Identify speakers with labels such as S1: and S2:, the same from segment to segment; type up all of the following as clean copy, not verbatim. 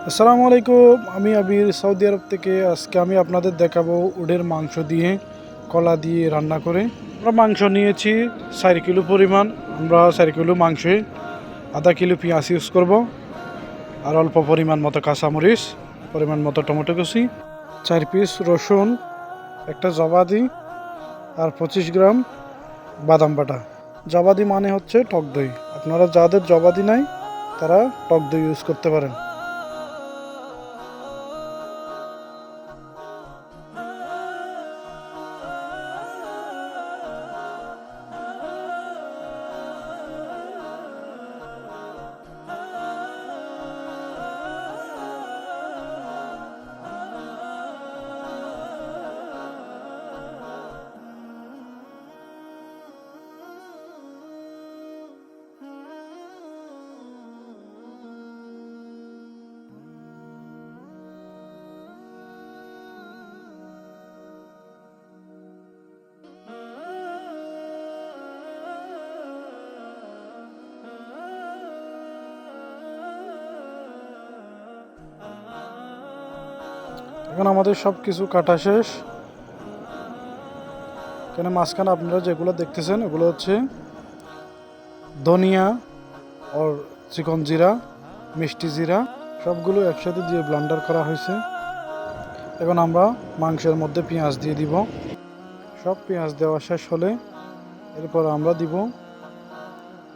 S1: আসসালামু আলাইকুম। আমি আবির, সৌদি আরব থেকে। আজকে আমি আপনাদের দেখাবো উটের মাংস দিয়ে কলা দিয়ে রান্না করে। আমরা মাংস নিয়েছি 4 কিলো পরিমাণ। আমরা 4 কিলো মাংসে আধা কিলো পেঁয়াজ ইউজ করব, আর অল্প পরিমাণ মতো কাঁচামরিচ, পরিমাণ মতো টমেটো কুচি, 4 পিস রসুন, একটা জবাদি, আর 25 গ্রাম বাদাম বাটা। জবাদি মানে হচ্ছে টক দই। আপনারা যাদের জবাদি নাই তারা টক দই ইউজ করতে পারেন। এখন আমাদের সব কিছু কাটা শেষ। এখানে মাঝখানে আপনারা যেগুলো দেখতেছেন এগুলো হচ্ছে ধনিয়া আর চিকন জিরা, মিষ্টি জিরা, সবগুলো একসাথে দিয়ে ব্লেন্ডার করা হয়েছে। এখন আমরা মাংসের মধ্যে পেঁয়াজ দিয়ে দিব। সব পেঁয়াজ দেওয়া শেষ হলে এরপর আমরা দিব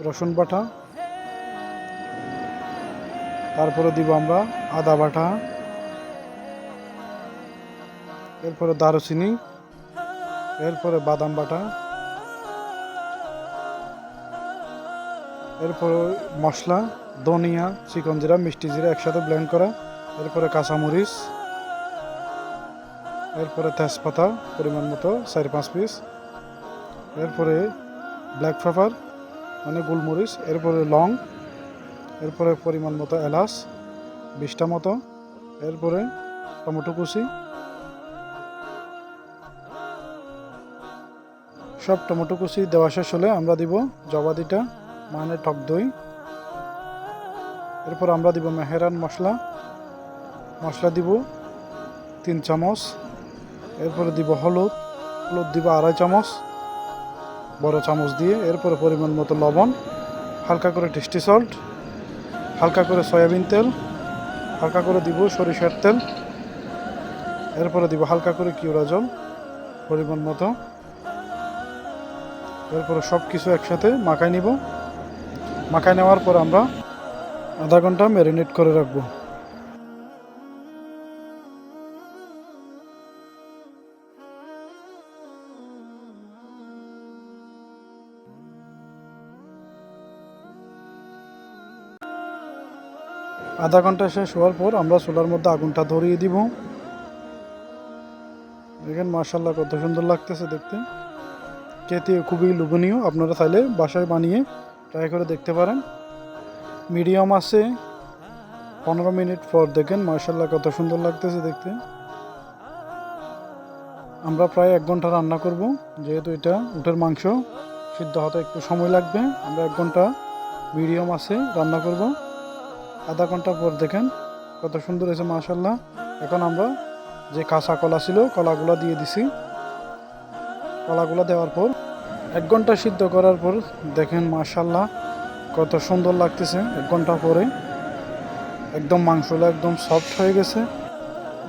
S1: রসুন বাটা, তারপরে দিব আমরা আদা বাটা, এরপরে দারুচিনি, এরপরে বাদাম বাটা, এরপরে মশলা ধনিয়া, চিকন জিরা, মিষ্টি জিরা একসাথে ব্লেন্ড করা, এরপরে কাঁচামরিচ, এরপরে তেজপাতা পরিমাণ মতো 4-5 পিস, এরপরে ব্ল্যাক পেপার মানে গোলমরিচ, এরপরে লং, এরপরে পরিমাণ মতো এলাচ 20টা মতো, এরপরে টমেটো কুচি। সব টমেটো কুচি দেওয়া শেষ হলে আমরা দিব জবাদিটা মানে টক দই। এরপর আমরা দিব মেহেরান মশলা দিব 3 চামচ। এরপরে দিব হলুদ দিব 2.5 চামচ বড় চামচ দিয়ে। এরপরে পরিমাণ মতো লবণ, হালকা করে টেস্টি সল্ট, হালকা করে সয়াবিন তেল, হালকা করে দিব সরিষার তেল, এরপরে দিব হালকা করে কিউরা জল পরিমাণ মতো। এরপরে সব কিছু একসাথে মাখাই নিব। মাখাই নেওয়ার পর আমরা আধা ঘন্টা ম্যারিনেট করে রাখবো। আধা ঘন্টা শেষ হওয়ার পর আমরা চুলার মধ্যে আগুনটা ধরিয়ে দিব। দেখেন মাশাআল্লাহ কত সুন্দর লাগতেছে দেখতে, খেতে খুবই লোভনীয়। আপনারা চাইলে বাসায় বানিয়ে ট্রাই করে দেখতে পারেন। মিডিয়াম আছে 15 মিনিট পর দেখেন মাশাআল্লাহ কত সুন্দর লাগতেছে দেখতে। আমরা প্রায় 1 ঘন্টা রান্না করব, যেহেতু এটা উটের মাংস সিদ্ধ হতে একটু সময় লাগবে। আমরা 1 ঘন্টা মিডিয়াম আছে রান্না করব। আধা ঘন্টা পর দেখেন কত সুন্দর হয়েছে মাশাআল্লাহ। এখন আমরা যে কাঁচা কলা ছিল কলাগুলো দিয়ে দিছি। কলাগুলো দেওয়ার পর 1 ঘন্টা সিদ্ধ করার পর দেখেন মাশাআল্লাহ কত সুন্দর লাগতেছে। 1 ঘন্টা পরে একদম মাংসগুলো একদম সফট হয়ে গেছে।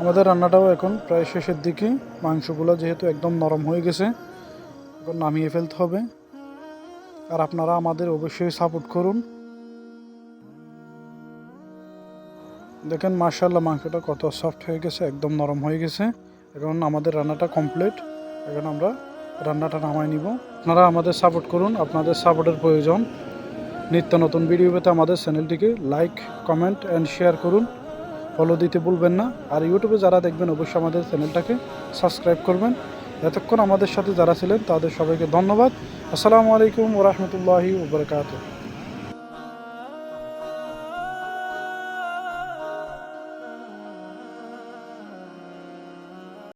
S1: আমাদের রান্নাটাও এখন প্রায় শেষের দিকে। মাংসগুলো যেহেতু একদম নরম হয়ে গেছে, এখন নামিয়ে ফেলতে হবে। আর আপনারা আমাদের অবশ্যই সাপোর্ট করুন। দেখেন মাশাআল্লাহ মাংসটা কত সফট হয়ে গেছে, একদম নরম হয়ে গেছে। এখন আমাদের রান্নাটা কমপ্লিট। এখন আমরা রান্নাটা নামাই নিব। আপনারা আমাদের সাপোর্ট করুন, আপনাদের সাপোর্টের প্রয়োজন। নিত্য নতুন ভিডিও পেতে আমাদের চ্যানেলটিকে লাইক, কমেন্ট অ্যান্ড শেয়ার করুন। ফলো দিতে ভুলবেন না। আর ইউটিউবে যারা দেখবেন অবশ্যই আমাদের চ্যানেলটাকে সাবস্ক্রাইব করবেন। এতক্ষণ আমাদের সাথে যারা ছিলেন তাদের সবাইকে ধন্যবাদ। আসসালামু আলাইকুম ওয়া রাহমাতুল্লাহি ওয়া বারাকাতুহু।